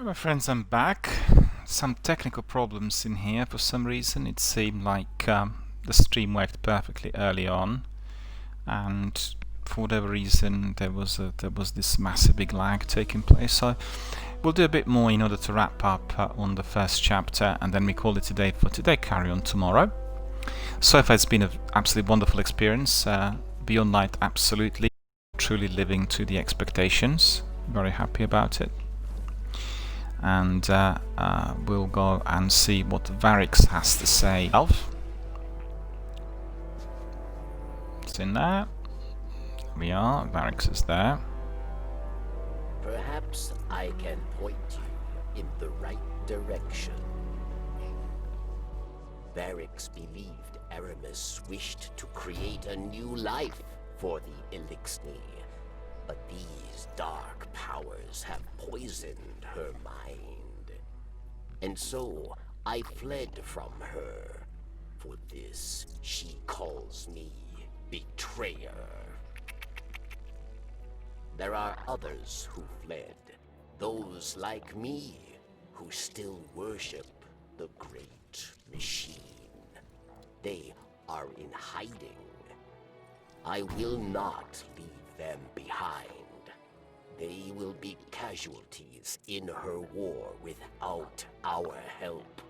Right, my friends, I'm back. Some technical problems in here for some reason. It seemed like the stream worked perfectly early on, and for whatever reason there was this massive big lag taking place. So we'll do a bit more in order to wrap up on the first chapter, and then we call it a day for today. Carry on tomorrow. So far, it's been an absolutely wonderful experience. Beyond Light, absolutely, truly living to the expectations. Very happy about it. And we'll go and see what Varix has to say. It's in there. Here we are. Varix is there. Perhaps I can point you in the right direction. Varix believed Aramis wished to create a new life for the Elixni, but these dark powers have poisoned her mind. And so I fled from her. For this, she calls me betrayer. There are others who fled, those like me, who still worship the great machine. They are in hiding. I will not leave them behind. They will be casualties in her war without our help.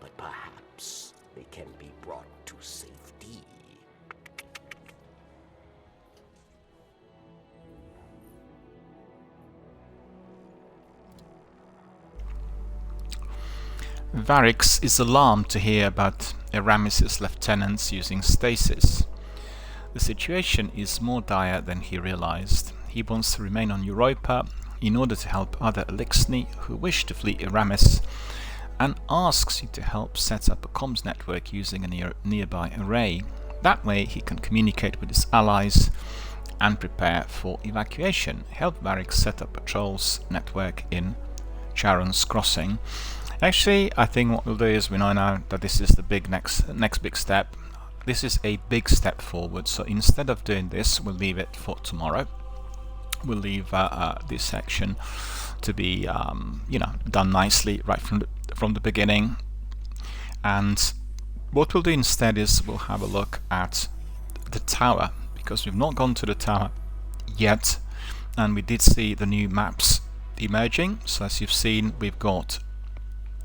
But perhaps they can be brought to safety. Varix is alarmed to hear about Aramis's lieutenants using stasis. The situation is more dire than he realized. He wants to remain on Europa in order to help other Elixni who wish to flee Aramis, and asks you to help set up a comms network using a nearby array. That way he can communicate with his allies and prepare for evacuation. Help Varix set up a patrols network in Charon's Crossing. Actually, I think what we'll do is, we know now that this is the big next big step. This is a big step forward, so instead of doing this, we'll leave it for tomorrow. We'll leave this section to be done nicely right from the beginning. And what we'll do instead is we'll have a look at the tower, because we've not gone to the tower yet, and we did see the new maps emerging. So as you've seen, we've got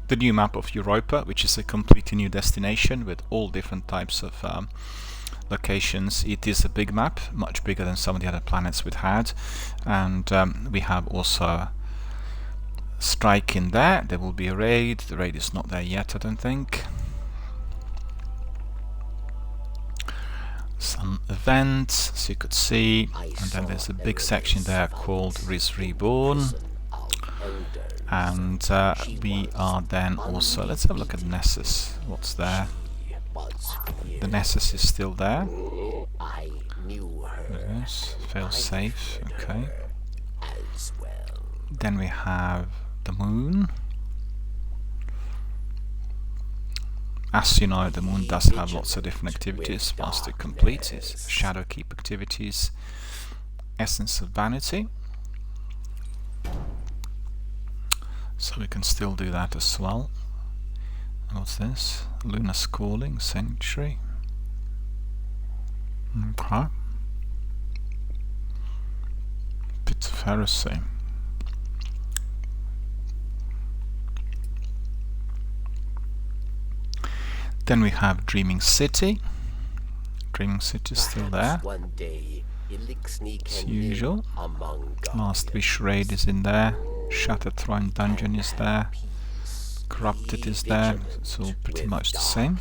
the new map of Europa, which is a completely new destination with all different types of locations. It is a big map, much bigger than some of the other planets we've had, and we have also Strike in there. There will be a raid. The raid is not there yet, I don't think. Some events, as you could see, and then there's a big section there called Riz Reborn. And we are then also, let's have a look at Nessus. What's there? The Nessus is still there. Yes, feels safe. Okay. Then we have the moon. As you know, the moon does have lots of different activities whilst it completes its Shadowkeep activities. Essence of Vanity. So we can still do that as well. And what's this? Luna's Calling, Sanctuary. Okay. Bit of Heresy. Then we have Dreaming City. Dreaming City is still there. As usual. Last Wish Raid is in there. Shattered Throne Dungeon is there. Corrupted is there. It's all pretty much the same.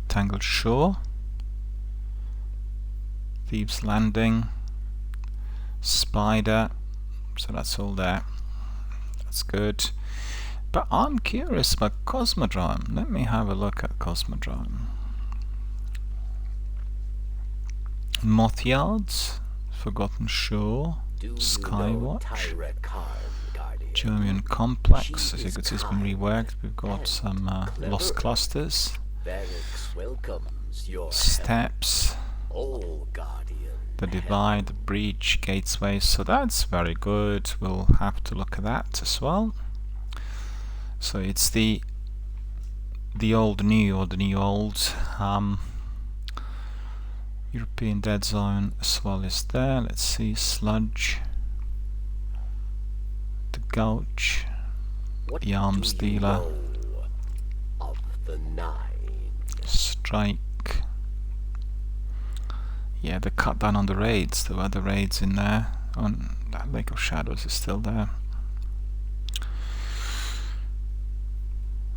Tangled Shore. Thieves Landing. Spider. So that's all there. That's good. But I'm curious about Cosmodrome. Let me have a look at Cosmodrome. Moth Yards. Forgotten Shore. Skywatch, German Complex, as you can see, it's been reworked. We've got some lost clusters, steps, Oh, Guardian. The divide, the breach, gateway, so that's very good. We'll have to look at that as well. So it's the old new, or the new old. European dead zone as well is there. Let's see, sludge, the gouge, What the arms do you dealer, know of the Nine? strike. Yeah, the cut down on the raids. There were the raids in there. On that Lake of Shadows is still there.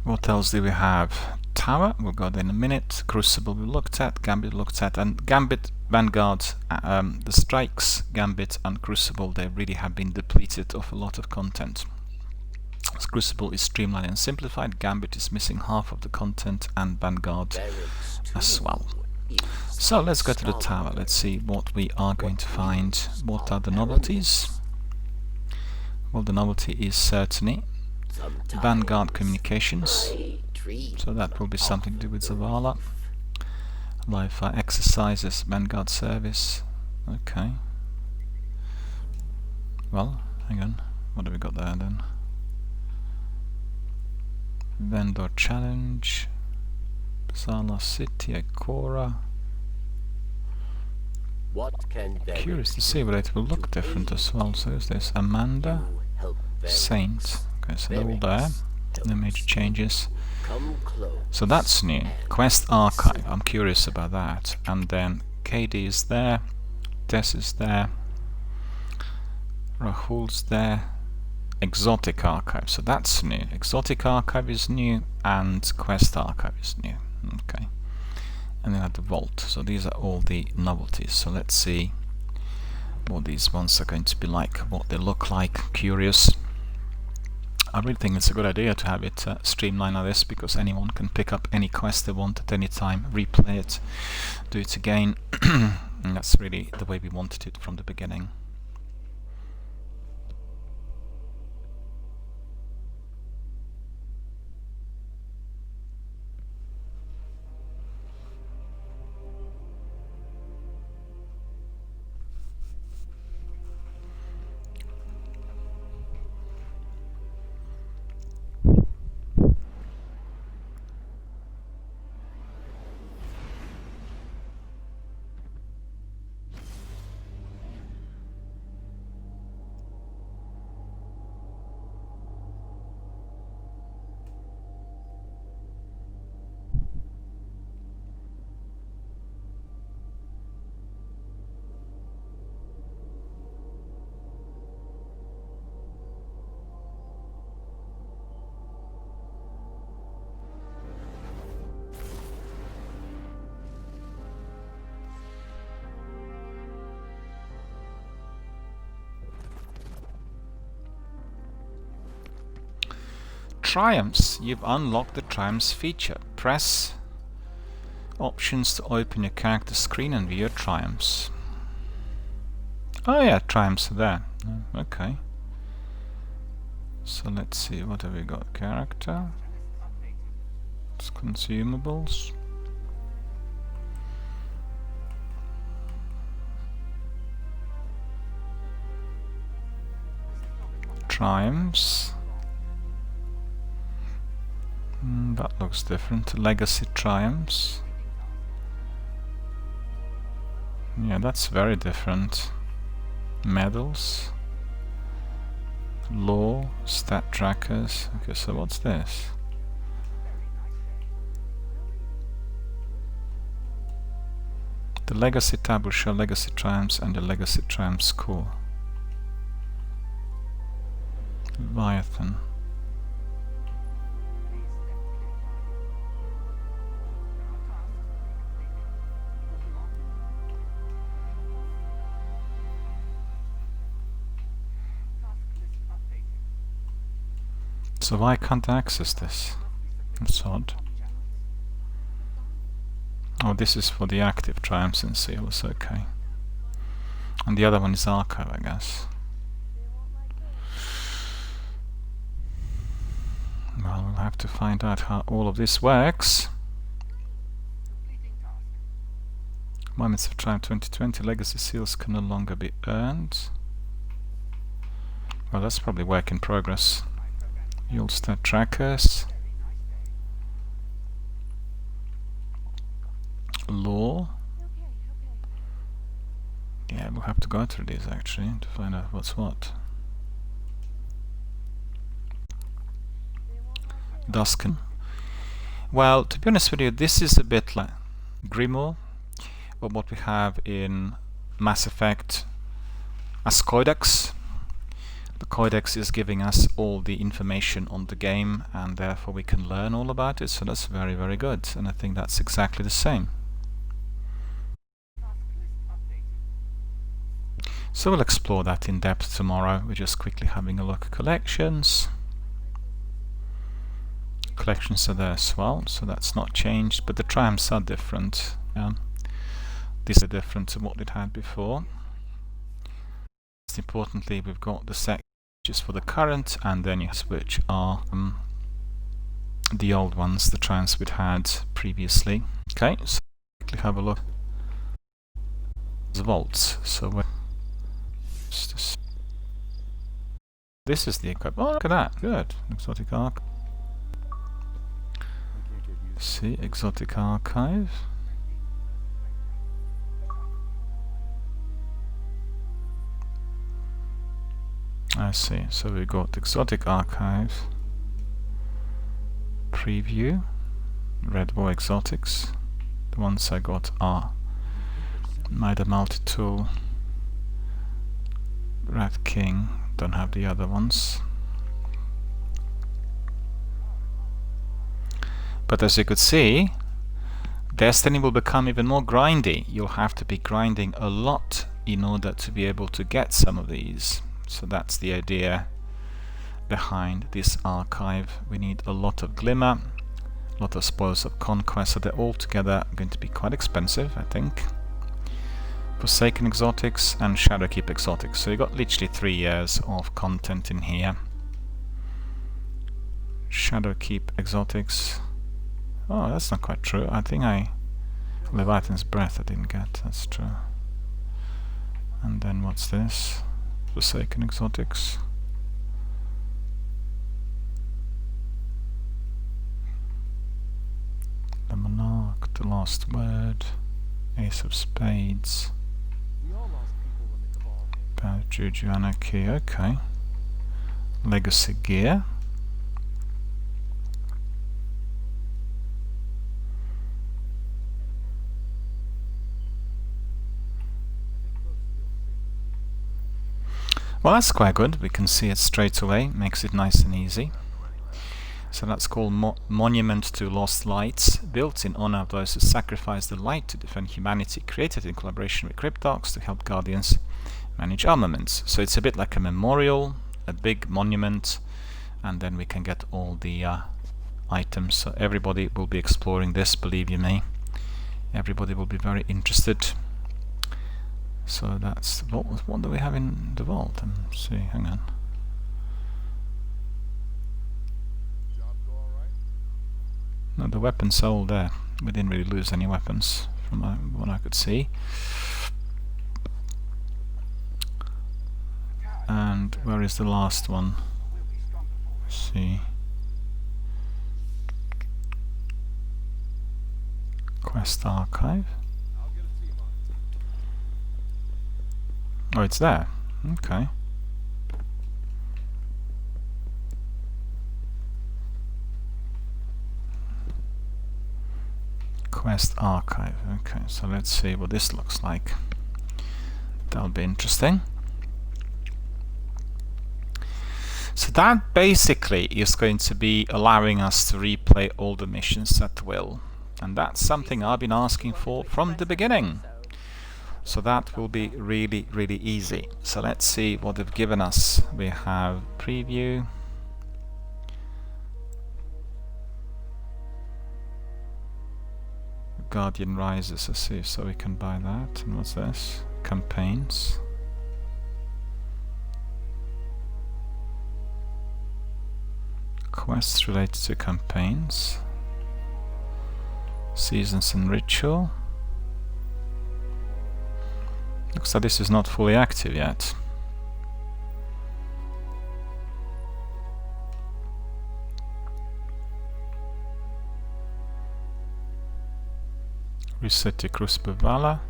What else do we have? Tower, we'll go there in a minute. Crucible we looked at, Gambit looked at, and Gambit, Vanguard, the strikes, Gambit and Crucible, they really have been depleted of a lot of content. Crucible is streamlined and simplified, Gambit is missing half of the content, and Vanguard as well. So let's go to the tower, let's see what we are going to find. What are the novelties? Well, the novelty is certainly Vanguard communications, so that will be something to do with Zavala. Live fire exercises, Vanguard service. Okay. Well, hang on. What have we got there then? Vendor challenge. Zala City, Akora. Curious to see, but it will look different as well. So is this Amanda, Saint. Okay, so they're all there. No major changes. So that's new. Quest Archive, I'm curious about that. And then KD is there, Des is there, Rahul's there, Exotic Archive, so that's new. Exotic Archive is new and Quest Archive is new. Okay. And then at the Vault, so these are all the novelties. So let's see what these ones are going to be like, what they look like. Curious. I really think it's a good idea to have it streamlined like this, because anyone can pick up any quest they want at any time, replay it, do it again, and that's really the way we wanted it from the beginning. Triumphs. You've unlocked the Triumphs feature. Press options to open your character screen and view your Triumphs. Oh yeah, Triumphs are there. Okay. So let's see, what have we got? Character. It's consumables. Triumphs. That looks different. Legacy Triumphs. Yeah, that's very different. Medals. Law. Stat trackers. Okay, so what's this? The Legacy tab will show Legacy Triumphs and the Legacy Triumphs score. Leviathan. So why can't I access this? That's odd. Oh, this is for the active Triumphs and Seals, okay. And the other one is Archive, I guess. Well, we'll have to find out how all of this works. Moments of Triumph 2020, legacy seals can no longer be earned. Well, that's probably work in progress. You'll start trackers. Law. Yeah, we'll have to go through these actually to find out what's what. Duskin. Well, to be honest with you, this is a bit like Grimoire, or what we have in Mass Effect as Codex. The Codex is giving us all the information on the game, and therefore we can learn all about it, so that's very, very good, and I think that's exactly the same. So we'll explore that in depth tomorrow. We're just quickly having a look at collections. Collections are there as well, so that's not changed, but the triumphs are different. These are different to what it had before. Most importantly, we've got the sections for the current, and then which are the old ones, the triumphs we'd had previously. Okay, so quickly have a look. The vaults. So we're this is the equipment. Oh, look at that. Good. Exotic arc. See, exotic archive. I see. So we got exotic archive. Preview. Red War exotics. The ones I got are Mitre Multi-Tool, Rat King. Don't have the other ones. But as you could see, Destiny will become even more grindy. You'll have to be grinding a lot in order to be able to get some of these. So that's the idea behind this archive. We need a lot of glimmer, a lot of spoils of conquest, so they're all together going to be quite expensive, I think. Forsaken exotics and Shadowkeep exotics. So you got literally 3 years of content in here. Shadowkeep exotics. Oh, that's not quite true. I think Leviathan's Breath I didn't get. That's true. And then what's this? Forsaken exotics. The Monarch, the Last Word, Ace of Spades. Bad Juju Anarchy, okay. Legacy Gear. Well, that's quite good. We can see it straight away. Makes it nice and easy. So that's called Monument to Lost Lights, built in honor of those who sacrificed the light to defend humanity, created in collaboration with Cryptarchs to help Guardians manage armaments. So it's a bit like a memorial, a big monument, and then we can get all the items. So everybody will be exploring this, believe you me. Everybody will be very interested. So that's what do we have in the vault? Let's see, hang on. No, the weapons are all there. We didn't really lose any weapons from what I could see. And where is the last one? Let's see. Quest archive. Oh, it's there. Okay. Quest archive. Okay, so let's see what this looks like. That'll be interesting. So that basically is going to be allowing us to replay all the missions at will. And that's something I've been asking for from the beginning. So that will be really, really easy. So let's see what they've given us. We have preview. Guardian Rises, I see, so we can buy that. And what's this? Campaigns. Quests related to campaigns. Seasons and Ritual. Looks like this is not fully active yet. Reset the Crucible Valor.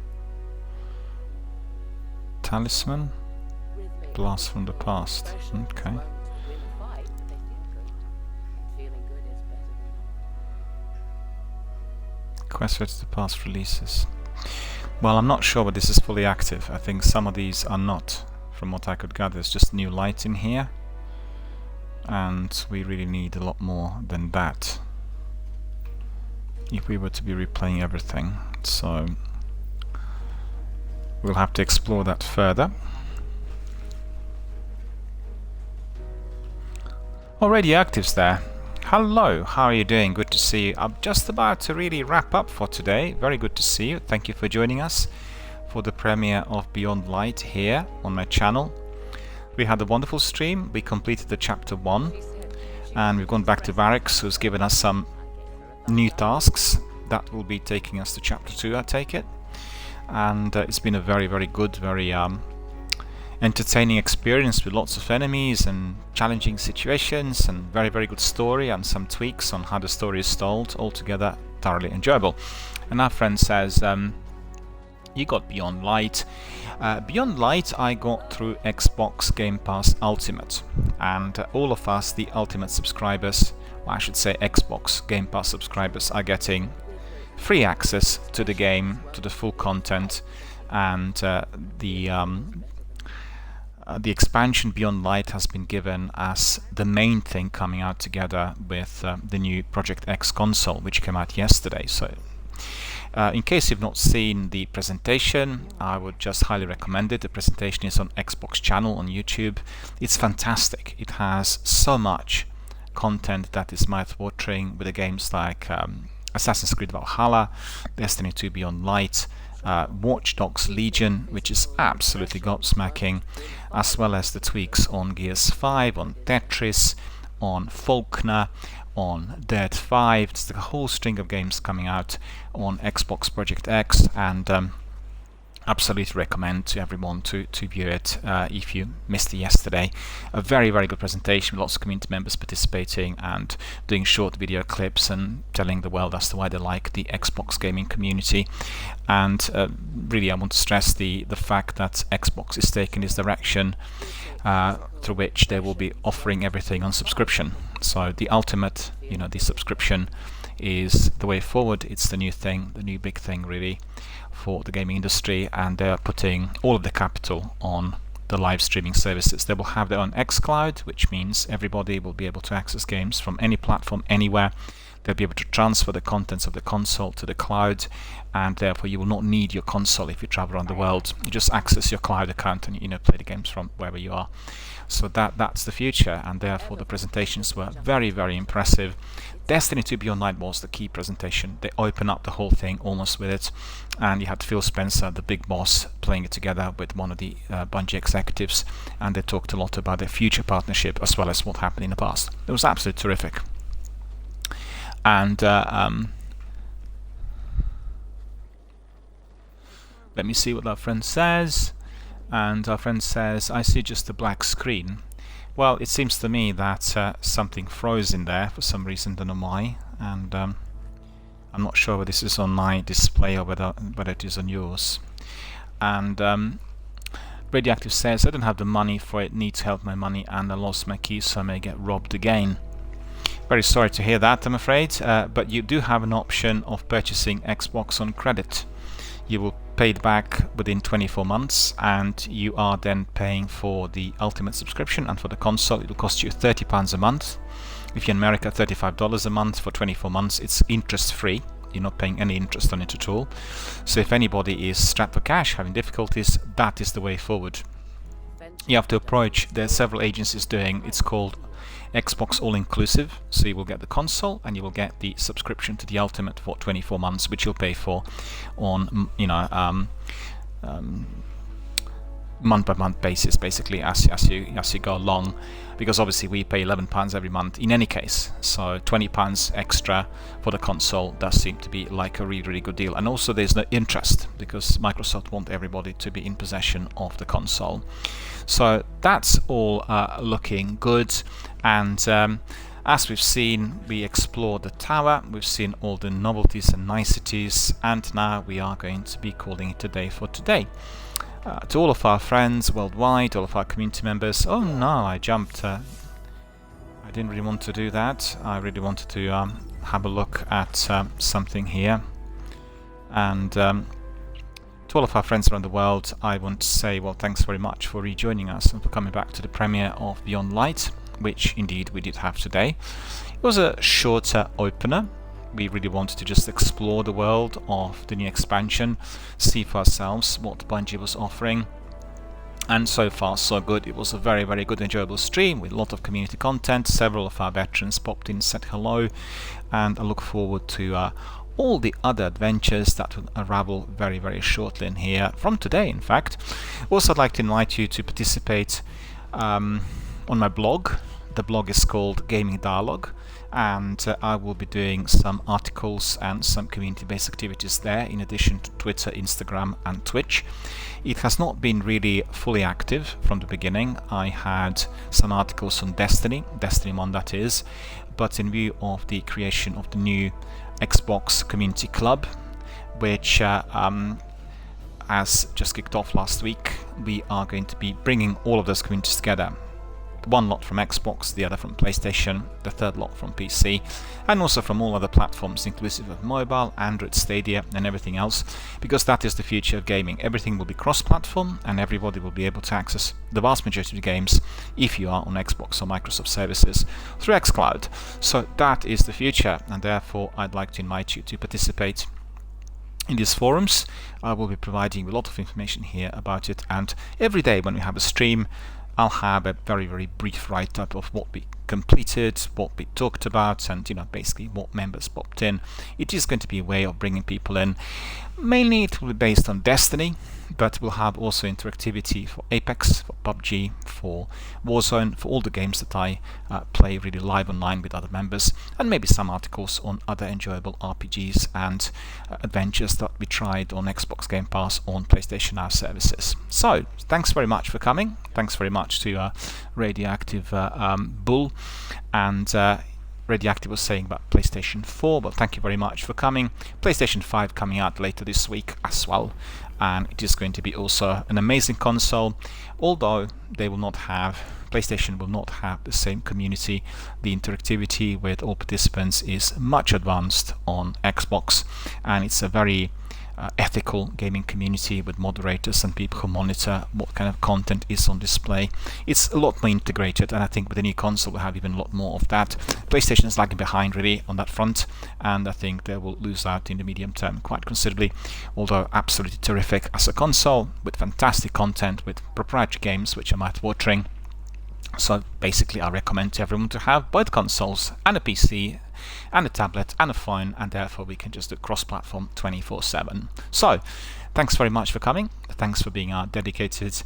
Talisman. Blast from the past. Okay. Quest to the past releases. Well, I'm not sure, but this is fully active. I think some of these are not, from what I could gather. There's just new light in here, and we really need a lot more than that if we were to be replaying everything. So we'll have to explore that further. Already actives there. Hello, how are you doing? Good to see you. I'm just about to really wrap up for today. Very good to see you. Thank you for joining us for the premiere of Beyond Light here on my channel. We had a wonderful stream. We completed the chapter 1, and we've gone back to Varix, who's given us some new tasks that will be taking us to chapter 2, I take it. And it's been a very, very good, very entertaining experience with lots of enemies and challenging situations, and very, very good story and some tweaks on how the story is told. Altogether thoroughly enjoyable. And our friend says, you got Beyond Light. Beyond Light I got through Xbox Game Pass Ultimate, and all of us, the Ultimate subscribers, well, I should say Xbox Game Pass subscribers, are getting free access to the game, to the full content, and the expansion Beyond Light has been given as the main thing coming out together with the new Project X console, which came out yesterday. So in case you've not seen the presentation, I would just highly recommend it. The presentation is on Xbox channel on YouTube. It's fantastic. It has so much content that is mouth-watering, with the games like Assassin's Creed Valhalla, Destiny 2 Beyond Light, Watch Dogs Legion, which is absolutely gobsmacking, as well as the tweaks on Gears 5, on Tetris, on Faulkner, on Dead 5. There's a whole string of games coming out on Xbox Project X, and absolutely recommend to everyone to view it if you missed it yesterday. A very, very good presentation with lots of community members participating and doing short video clips and telling the world as to why they like the Xbox gaming community. And really I want to stress the fact that Xbox is taking this direction through which they will be offering everything on subscription. So the ultimate, the subscription is the way forward. It's the new thing, the new big thing really for the gaming industry, and they're putting all of the capital on the live streaming services. They will have their own xCloud, which means everybody will be able to access games from any platform, anywhere. They'll be able to transfer the contents of the console to the cloud, and therefore you will not need your console if you travel around the world. You just access your cloud account and play the games from wherever you are. So that's the future, and therefore the presentations were very, very impressive. Destiny 2 Beyond Light was the key presentation. They open up the whole thing almost with it, and you had Phil Spencer, the big boss, playing it together with one of the Bungie executives, and they talked a lot about their future partnership as well as what happened in the past. It was absolutely terrific. And let me see what our friend says. And our friend says, I see just a black screen. Well, it seems to me that something froze in there for some reason, don't know why, and I'm not sure whether this is on my display or whether it is on yours. And Radioactive says, I don't have the money for it, need to help my money, and I lost my keys, so I may get robbed again. Very sorry to hear that, I'm afraid, but you do have an option of purchasing Xbox on credit. You will pay it back within 24 months, and you are then paying for the ultimate subscription, and for the console it will cost you £30 a month. If you're in America, $35 a month for 24 months. It's interest free. You're not paying any interest on it at all. So if anybody is strapped for cash, having difficulties, that is the way forward. You have to approach, there are several agencies doing, it's called Xbox All-Inclusive, so you will get the console and you will get the subscription to the Ultimate for 24 months, which you'll pay for on, month-by-month basis, basically, as you go along, because obviously we pay £11 every month in any case, so £20 extra for the console does seem to be like a really good deal. And also there's no interest, because Microsoft want everybody to be in possession of the console. So that's all looking good. And as we've seen, we explored the tower, we've seen all the novelties and niceties, and now we are going to be calling it a day for today. To all of our friends worldwide, all of our community members. Oh no, I jumped. I didn't really want to do that. I really wanted to have a look at something here. And to all of our friends around the world, I want to say, well, thanks very much for rejoining us and for coming back to the premiere of Beyond Light, which indeed we did have today. It was a shorter opener. We really wanted to just explore the world of the new expansion, see for ourselves what Bungie was offering, and so far so good. It was a very good, enjoyable stream with a lot of community content. Several of our veterans popped in, said hello, and I look forward to all the other adventures that will unravel very shortly in here, from today in fact. Also, I'd like to invite you to participate on my blog. The blog is called Gaming Dialogue, and I will be doing some articles and some community-based activities there, in addition to Twitter, Instagram and Twitch. It has not been really fully active from the beginning. I had some articles on Destiny 1 that is, but in view of the creation of the new Xbox Community Club, which has just kicked off last week, we are going to be bringing all of those communities together. One lot from Xbox, the other from PlayStation, the third lot from PC, and also from all other platforms, inclusive of mobile, Android, Stadia and everything else, because that is the future of gaming. Everything will be cross-platform and everybody will be able to access the vast majority of the games, if you are on Xbox or Microsoft services, through xCloud. So that is the future, and therefore I'd like to invite you to participate in these forums. I will be providing a lot of information here about it, and every day when we have a stream, I'll have a very brief write-up of what we completed, what we talked about, and basically what members popped in. It is going to be a way of bringing people in. Mainly it will be based on Destiny, but we'll have also interactivity for Apex, for PUBG, for Warzone, for all the games that I play really live online with other members, and maybe some articles on other enjoyable RPGs and adventures that we tried on Xbox Game Pass, on PlayStation Now services. So thanks very much for coming. Thanks very much to Radioactive Bull, and Radioactive was saying about PlayStation 4, but thank you very much for coming. PlayStation 5 coming out later this week as well, and it is going to be also an amazing console, although they will not have, PlayStation will not have the same community. The interactivity with all participants is much advanced on Xbox, and it's a very ethical gaming community with moderators and people who monitor what kind of content is on display. It's a lot more integrated, and I think with the new console we'll have even a lot more of that. PlayStation is lagging behind really on that front, and I think they will lose out in the medium term quite considerably, although absolutely terrific as a console with fantastic content, with proprietary games which are mouth-watering. So basically I recommend to everyone to have both consoles and a PC and a tablet and a phone, and therefore we can just do cross-platform 24/7. So thanks very much for coming. Thanks for being our dedicated